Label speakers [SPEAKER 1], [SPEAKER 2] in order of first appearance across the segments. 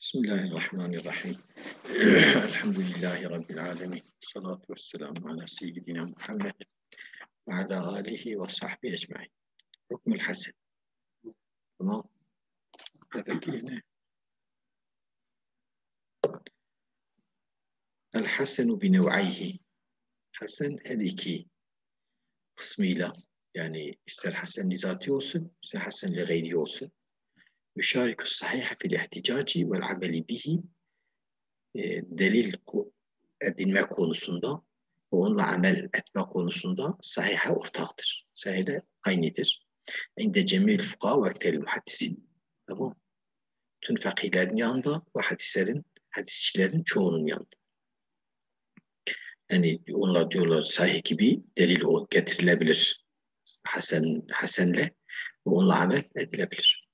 [SPEAKER 1] Bismillahirrahmanirrahim. Elhamdülillahi Rabbil alemin. Salatu vesselamu ala seyyidina Muhammed ve ala alihi ve sahbihi ecmaîn. Hükmül hasen. Tamam. Tefekkürüne. El hasenu bi nev'ayhi. Hasen her iki kısmıyla, yani ister hasen lizati olsun, ister hasen li gayri olsun. Müşarikus sahiha fil ihticaci vel ameli bihi, delil edinme konusunda ve onunla amel etme konusunda sahiha ortaktır. Sahihde aynıdır. İnde cemil fukaha ve ekteril muhaddisin. Tamam. Tüm fakihlerin yanında ve hadisçilerin çoğunun yanında. Yani onlar diyorlar sahih gibi delil o getirilebilir. Hasenle ve onunla amel edilebilir.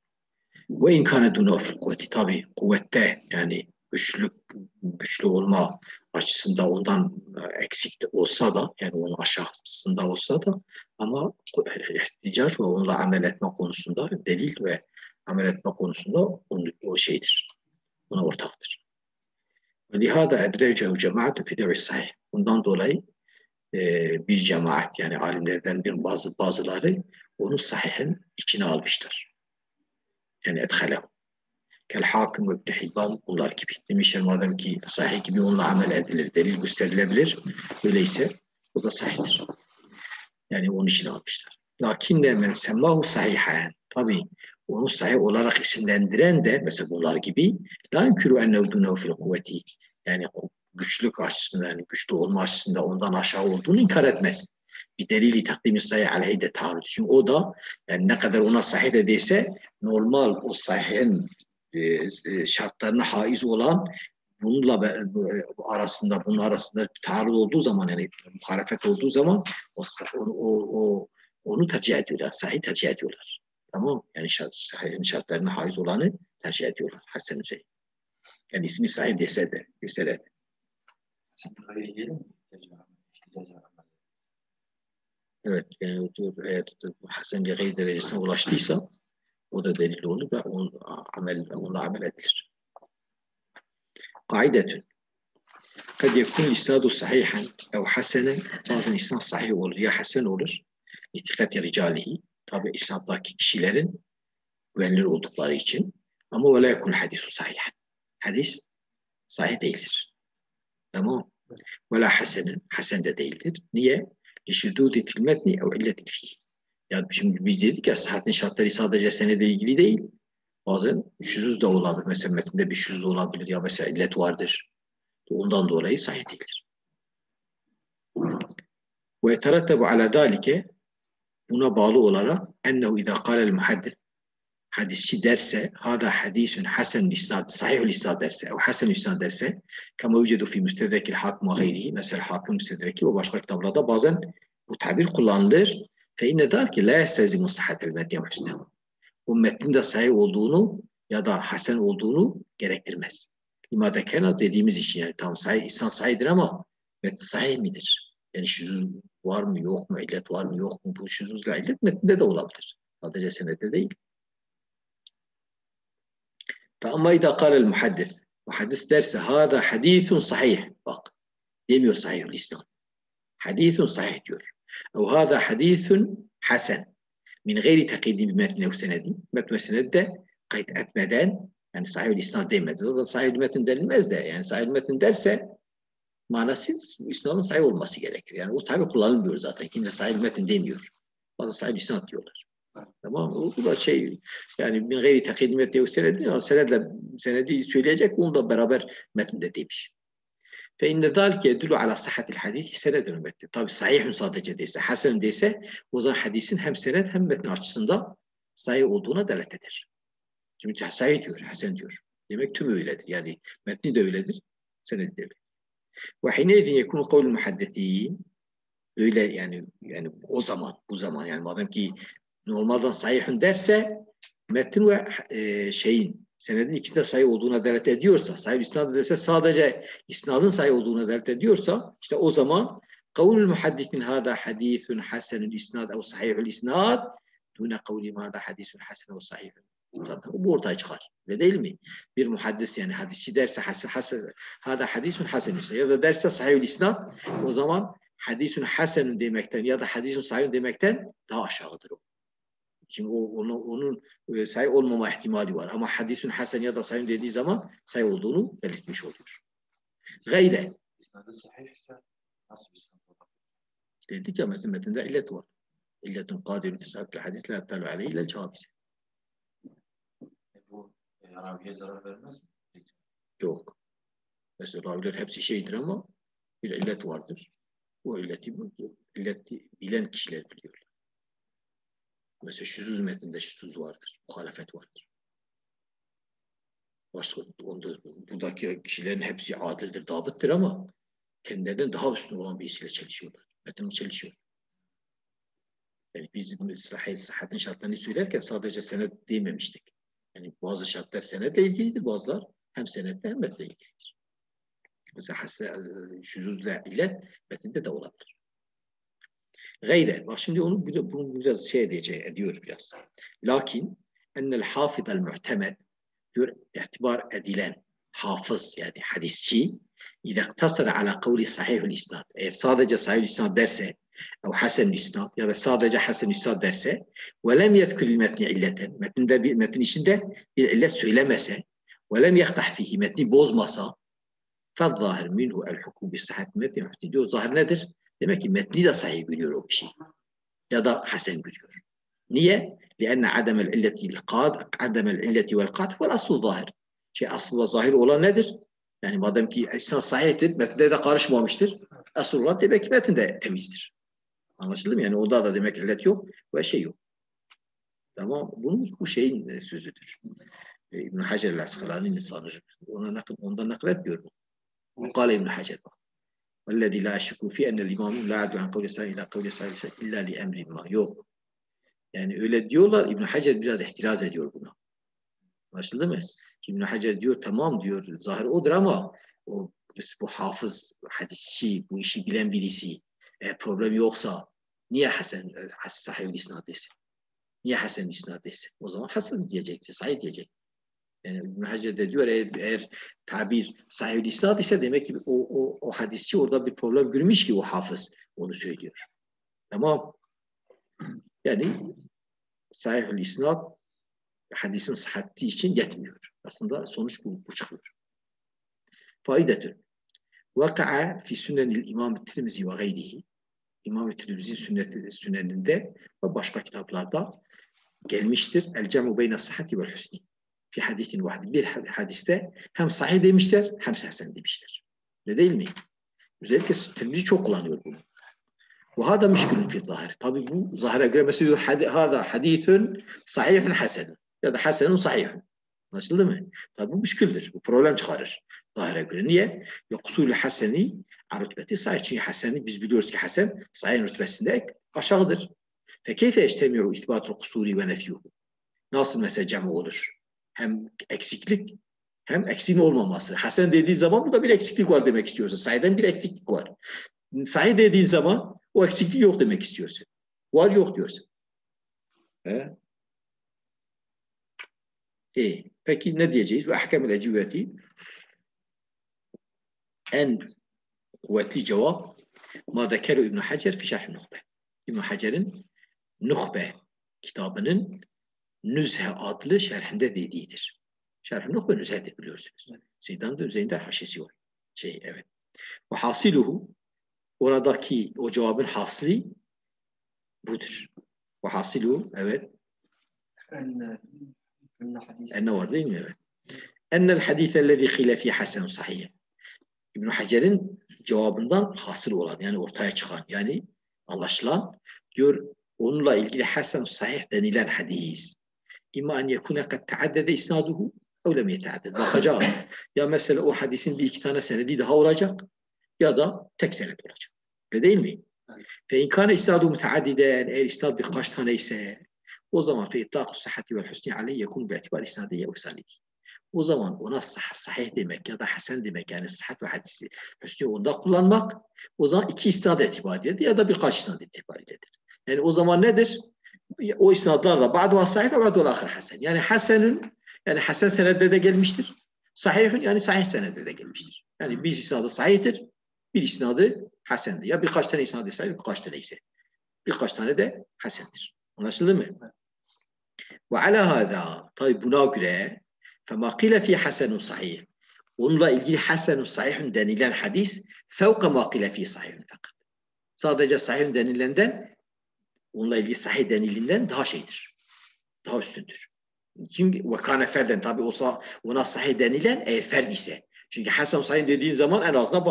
[SPEAKER 1] Ve inkâne dûne fil kuvveti, tabi kuvvette, yani güçlü olma açısında ondan eksik olsa da, yani onun aşağısında olsa da, ama ihticac ve onunla amel etme konusunda, delil ve amel etme konusunda o şeydir. Buna ortaktır. Lihâda edrecehu cemaatun fi dev'i sahih. Bundan dolayı bir cemaat, yani alimlerden bazıları onu sahihin içine almışlar. Yani edhalehu. Kel hakim ve İbn Hibban, bunlar gibi. Demişler madem ki sahih gibi onunla amel edilir, delil gösterilebilir. Öyleyse o da sahihtir. Yani onun için almışlar. Lakinne men semmahu sahihen. Tabi onu sahih olarak isimlendiren de mesela bunlar gibi la yunkuru ennehu dunehu fil kuvveti. Yani güçlük açısından, yani güçlü olma açısından ondan aşağı olduğunu inkar etmez. Bir delili takdimi sahih aleyhide taarruz. Çünkü o da yani ne kadar ona sahih de değilse normal o sahihin şartlarına haiz olan bunun arasında bir taarruz olduğu zaman, yani muhalefet olduğu zaman onu tercih ediyorlar. Sahih tercih ediyorlar. Tamam. Yani sahihin şartlarına haiz olanı tercih ediyorlar. Hasen Hüseyin. Yani ismi sahih deseler. Evet. Yani eğer Hasen li gayri derecesine ulaştıysa o da delil olur ve onunla amel edilir. Kaidetün. Kad yekun isnadu sahihen ev hasenen. Bazen isnad sahih olur ya hasen olur. İtikati ricalihi. Tabi isnaddaki kişilerin güvenilir oldukları için. Ama ve la yekun hadisu sahihen. Hadis sahih değildir. Tamam. Ve la hasenen. Hasen de değildir. Niye? Lişududin fil metni ev illetin fihi. Yani şimdi biz dedik ya sıhhatin şartları sadece senede ilgili değil. Bazen şuzuz da olabilir. Mesela metinde bir şuzuz olabilir ya mesela illet vardır. Ondan dolayı sahih değildir. Ve yeterettebu ala dalike, buna bağlı olarak ennehu izâ kâlel muhaddis, hadisçi derse hâdâ hadîsün hasenül isnad, sahihül isnad derse ev hasenül isnad derse kema yücedu fi müstedrekil hakim ve gayrihi, mesela hakim müstedreki ve başka kitaplarda bazen bu tabir kullanılır. Fe inne der ki la yestezimu sıhhatel metni ve husnehu. Bu metnin de sahih olduğunu ya da hasen olduğunu gerektirmez. İmade kena dediğimiz için, yani tam sahih, insan sahihdir ama metni sahih midir? Yani şuzuz var mı yok mu, illet var mı yok mu? Bu şuzuzla illet metninde de olabilir. Sadece senede değil. Ama idâ kâlel muhaddis, muhaddis derse hâdâ hadîthun sahih. Bak demiyor sahihül isnad. Hadîthun sahih diyor. Ev hâdâ hadîthun hasen. Min gayri takidi bir metni ev senedi. Metni ve senedde kayıt etmeden, yani sahih-ül isnad demedi. Zaten sahih-ül metin denilmez de, yani sahih-ül metin derse manası isnadın sahih olması gerekir. Yani o tabi kullanılmıyor zaten. Kimse sahih-ül metin demiyor. Bazı sahih-ül isnad diyorlar. Tamam mı? Bu da yani min gayri takidi metni ev senedi. Senedi söyleyecek, onu da beraber metninde demiş. Fe inne zâlike yedullu ala sahhatil hadîsi seneden metni. Tabi sahihun sadece değilse, hasen değilse o zaman hadisin hem senet hem metni açısından sahih olduğuna delalet eder. Şimdi sahih diyor, hasen diyor. Demek tüm öyledir. Yani metni de öyledir, senedi de öyledir. Ve hineydin yekunu kavlul muhaddetîn. Öyle yani bu zaman yani madem ki normalden sahihun derse metin ve senedin ikisinde sahih olduğuna delalet ediyorsa, sahih isnad derse sadece isnadın sahih olduğuna delalet ediyorsa, işte o zaman kavlul muhaddisin hâdâ hadîthun hasenül isnad ev sahihül isnad dûne kavli hâdâ hadîthun hasen ev sahihün Zaten bu ortaya çıkar. Öyle değil mi? Bir muhaddis yani hadisi derse hada hadisun hasenüse ya da derse sahih-ül isnad, o zaman hadisun hasenun demekten ya da hadisun sahihun demekten daha aşağıdır o. Şimdi onun sahih olmama ihtimali var. Ama hadisun hasen ya da sahih dediği zaman sahih olduğunu belirtmiş oluyor. Gayre.
[SPEAKER 2] İsnadı sahihse nasıl bir isnad olur?
[SPEAKER 1] Dedik ya mesela metinde illet var. İlletun kadirun fisaatil hadis la yattalu aleyhi illel cevabise.
[SPEAKER 2] Bu raviye zarar vermez mi?
[SPEAKER 1] Yok. Mesela raviler hepsi şeydir ama bir illet vardır. O illeti bilen kişiler biliyorlar. Mesela şuzuz metninde şuzuz vardır. Muhalefet vardır. Başka buradaki kişilerin hepsi adildir, dabıttır ama kendilerinden daha üstün olan birisiyle çalışıyorlar. Metinle çalışıyor. Yani biz sıhhatin şartlarını söylerken sadece senet dememiştik. Yani bazı şartlar senetle ilgilidir, bazılar hem senetle hem metle ilgilidir. Mesela şuzuzla illet metinde de olabilir. Gayre, bak şimdi bunu biraz ediyor biraz. Lakin ennel hafidel muhtemed diyor, itibar edilen hafız yani hadisçi اذا اقتصر على قول صحيح الاسناد eğer sadece sahih isnad derse او hasen isnad ya da sadece hasen isnad derse ve lem yezkür metni illeten metinde bir metin içinde bir illet söylemese ve lem yahtah fihi metni bozmasa فالظاهر منه الحكم بصحة metni diyor. Zahir nedir? Demek ki metni de sahih görüyor o kişi. Ya da hasen görüyor. Niye? لأن عدم العلة والقاطع والأصل ظاهر. Asıl ve zahir olan nedir? Yani madem ki isnad sahihtir, metinde de karışmamıştır. Asıl olan demek ki metinde temizdir. Anlaşıldı mı? Yani onda da demek illet yok ve şey yok. Tamam. Bu şeyin sözüdür. İbn-i Hacer el-Askalani'nin sanırım. Ondan nakletmiyor mu? Kale İbn-i Hacer bak. وَالَّذِي لَا أَشُكُّ فِي أَنَّ الْاِمَامُ لَا عَدُوا عَنْ قَوْلِ سَائِلَ اِلَى قَوْلِ سَائِلَ اِلَّا لِأَمْرٍ مَا. Yok. Yani öyle diyorlar. İbn Hacer biraz ihtiraz ediyor buna. Anlaşıldı mı? İbn Hacer diyor tamam diyor. Zahir odur ama bu hafız, hadisçi, bu işi bilen birisi problem yoksa niye Hasan sahih isnad desin? Niye Hasan isnad desin? O zaman Hasan diyecekti, sahih diyecek. Yani İbn Hacer de diyor eğer tabir sahih isnad ise demek ki o hadisçi orada bir problem görmüş ki o hafız onu söylüyor. Tamam. Yani sahih isnad hadisin sıhhati için yetmiyor. Aslında sonuç bu çıkıyor. Faidetün. Vaka'a fi sünnenil İmam-ı Tirmizi ve gayrihi. İmam-ı Tirmizi'nin sünneninde ve başka kitaplarda gelmiştir. El cemu beyne sıhhati vel husni. Fi hadisin vahdi. Bir hadiste hem sahih demişler hem hasen demişler. Ne değil mi? Özellikle Tirmizi çok kullanıyor bunu. Ve hada müşkülün fi zahir. Tabi bu zahire göre mesela hada hadithun sahihun hasenun. Ya da hasenun sahihun. Anlaşıldı mı? Tabi bu müşküldür. Bu problem çıkarır. Zahire göre. Niye? Yokusulü haseni rütbeti sahih. Çünkü haseni biz biliyoruz ki hasen sahih rütbesinde aşağıdır. Fekeyfe eştemiru ithbatul kusuri ve nefyuhu. Nasıl mesela cemu olur? Hem eksiklik hem eksiğin olmaması. Hasen dediği zaman burada bir eksiklik var demek istiyorsun. Sahiden bir eksiklik var. Sahih dediğin zaman o eksiklik yok demek istiyorsun. Var yok diyorsun. He? Peki ne diyeceğiz? Ve ahkemel ecüveti en kuvvetli cevap ma zekeru İbn Hacer fi şerh Nuhbe. İbn Hacer'in Nuhbe kitabının Nüzhe adlı şerhinde dediğidir. Şerh Nuhbe Nüzhe'dir biliyorsunuz. Zeydan'ın da üzerinde haşesi var. Evet. Ve hasiluhu oradaki o cevabın hasli budur. Ve hasiluhu evet. Enne var değil mi? Evet. Ennel hadisellezî khile fî hasen sahih. İbn Hacer'in cevabından hasıl olan yani ortaya çıkan yani anlaşılan diyor onunla ilgili hasen sahih denilen hadis. İmma en yekune kad taaddede isnaduhu ev lem yetaadded. Bakacağız. Ya mesela o hadisin bir iki tane senedi daha olacak ya da tek senet olacak. Öyle değil mi? Fe in kana isnaduhu mutaaddiden eğer isnad birkaç tane ise o zaman fe itlaqu sıhhati vel husni aleyh yekun bi'itibar isnadiye ve sanidi. O zaman ona sahih demek ya da hasen demek yani sıhhat ve hadisi hüsnü onda kullanmak o zaman iki isnad itibar edilir ya da birkaç isnad itibar edilir. Yani o zaman nedir? o isnadlar da bazıha sahih ve bazıha ahir hasen. Yani hasenün yani hasen senedde de gelmiştir. Sahihün yani sahih senedde de gelmiştir. Yani bir isnadı sahihtir, bir isnadı hasendir. Ya birkaç tane isnadı sahih, birkaç tane ise. Birkaç tane de hasendir. Anlaşıldı mı? Ve ala hâzâ tabi buna göre فَمَا قِيلَ فِي حَسَنٌ sahih. Onunla ilgili hasenun sahihun denilen hadis fevka ma qile fi sahihun fakat. Sadece sahihun denilenden onunla ilgili sahih denilinden daha şeydir. Daha üstündür. Çünkü vakane ferden tabi olsa ona sahih denilen eğer ferd ise. Çünkü hasen sahih dediğin zaman en azından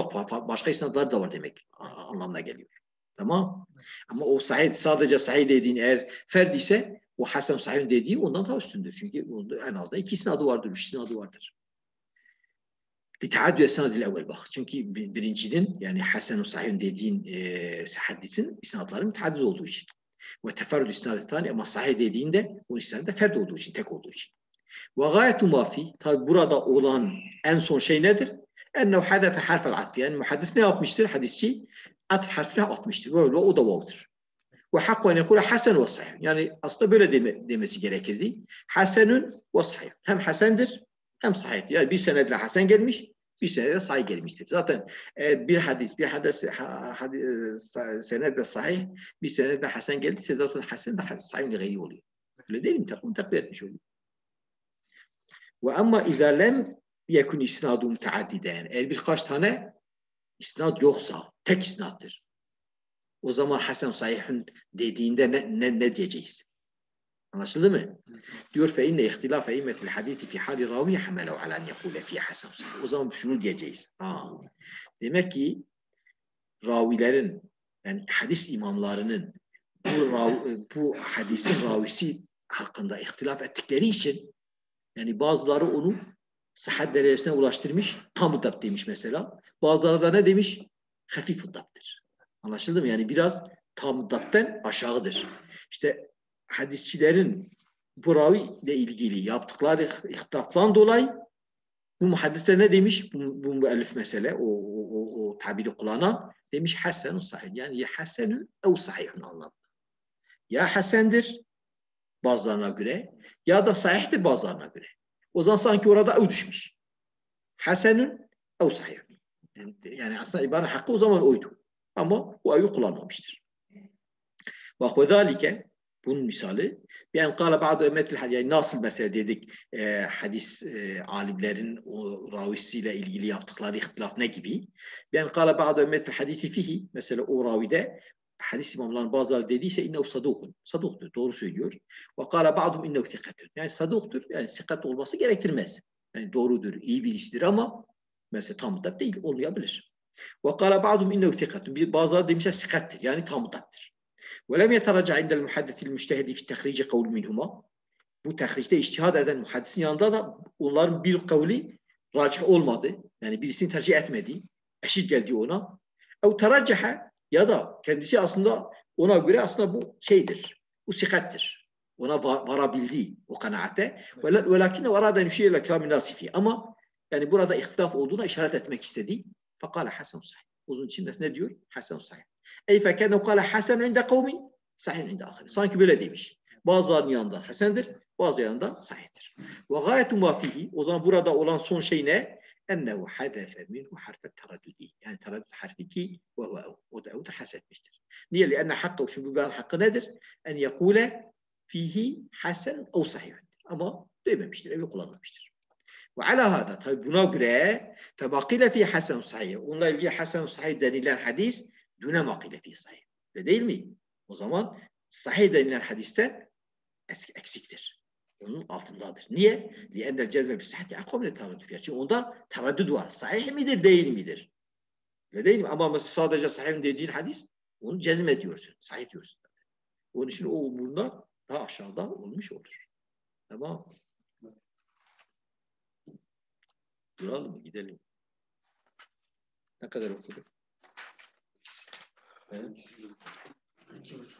[SPEAKER 1] başka isnadlar da var demek anlamına geliyor. Tamam. Ama o sahih sadece sahih dediğin eğer ferd ise o hasen sahih dediği ondan daha üstündür. Çünkü en azından iki isnadı vardır, üç isnadı vardır. لتعدد السند الأول bak. Çünkü birincinin yani hasen sahih dediğin hadisin isnadları müteaddit olduğu için. Ve teferrüd isnadı tani ama sahih dediğinde o isnadda ferd olduğu için, tek olduğu için. Ve gayetu mafi tabi burada olan en son şey nedir? Ennehu hadefe harfel atfi. Yani muhaddis ne yapmıştır? Hadisçi atf harfine atmıştır. Böyle o da vardır. Ve hakkı en yekule hasen ve sahih. Yani aslında böyle demesi gerekirdi. Hasenün ve sahih. Hem hasendir hem sahih. Yani bir senedle hasen gelmiş, bir senedle sahih gelmiştir. Zaten bir hadis senedle sahih, bir senedle hasen geldiyse zaten hasen de sahih gayri oluyor. Öyle değil mi? Takdir etmiş oluyor. Ve ama izâ lem yekun isnadu müteaddiden. Eğer birkaç tane isnad yoksa, tek isnattır. O zaman hasen sahihun dediğinde ne diyeceğiz? Anlaşıldı mı? Diyor fe inne ihtilaf eimmetil hadisi fi hali ravi hamelu ala en yekule fi hasen sahih. O zaman şunu diyeceğiz. Demek ki ravilerin yani hadis imamlarının bu hadisin ravisi hakkında ihtilaf ettikleri için yani bazıları onu sıhhat derecesine ulaştırmış, tam dapt demiş mesela. Bazıları da ne demiş? Hafif daptır. Anlaşıldı mı? Yani biraz tam dapten aşağıdır. İşte hadisçilerin bu ravi ile ilgili yaptıkları ihtilaftan dolayı bu muhaddisler ne demiş? Bu müellif mesele, o tabiri kullanan demiş hasenun sahih. Yani ya hasenun ev sahihun anlamda. Ya hasendir bazılarına göre ya da sahihtir bazılarına göre. O zaman sanki orada ev düşmüş. Hasenun ev sahih. Yani aslında ibare hakkı o zaman oydu. Ama o evi kullanmamıştır. Bak ve zalike bunun misali yani kâle bazı ümmetil hadis yani nasıl mesela dedik hadis alimlerin o ravisiyle ilgili yaptıkları ihtilaf ne gibi? Yani kâle bazı ümmetil hadisi fihi mesela o ravide hadis imamlarının bazıları dediyse innehu sadukun. Saduktur. Doğru söylüyor. Ve kâle ba'dum innehu sikatun. Yani saduktur. Yani sikat olması gerektirmez. Yani doğrudur. İyi birisidir ama mesela tam da değil. Olmayabilir. Ve kâle ba'dum innehu sikatun. Bazıları demişler sikattir. Yani tam dattır. ولم يتراجع عند المحدث المجتهد في التخريج قول منهما. Bu tehricde içtihad eden muhaddisin yanında da onların bir kavli racih olmadı. Yani birisini tercih etmedi. Eşit geldi ona. Ev teraccaha ya da kendisi aslında ona göre aslında bu şeydir. Bu sikattir. Ona varabildi o kanaate. Velakin arada nüşiyle kelam-ı nasifi. Ama yani burada ihtilaf olduğuna işaret etmek istedi. Fakale hasen sahih. Uzun için ne diyor? Hasen sahih. Ey fekenne kâle hasen inde kavmin sahih inde ahir. Sanki böyle demiş. Bazılarının yanında hasendir, bazı yanında sahihtir. Ve gayetu ma fihi o zaman burada olan son şey ne? Ennehu hadefe minhu harfet teraddüdi. Yani teraddüt harfi ki o da evdir hasetmiştir. Niye? Lianne hakkı, çünkü bu hakkı nedir? En yekule fihi hasen o sahih. Ama dememiştir, evi kullanmamıştır. Ve ala hada tabi buna göre febakile fi hasen sahih. Onunla ilgili hasen sahih denilen hadis düne makile fi sahih. Öyle değil mi? O zaman sahih denilen hadiste eksiktir. Onun altındadır. Niye? Li'ennel cezme bis sahih akomle taraddüf. Çünkü onda taraddüt var. Sahih midir, değil midir? Öyle değil mi? Ama mesela sadece sahih dediğin hadis onu cezme diyorsun. Sahih diyorsun. Onun için o bunda daha aşağıda olmuş olur. Tamam. Duralım mı? Gidelim. Ne kadar okuduk?
[SPEAKER 2] 2,5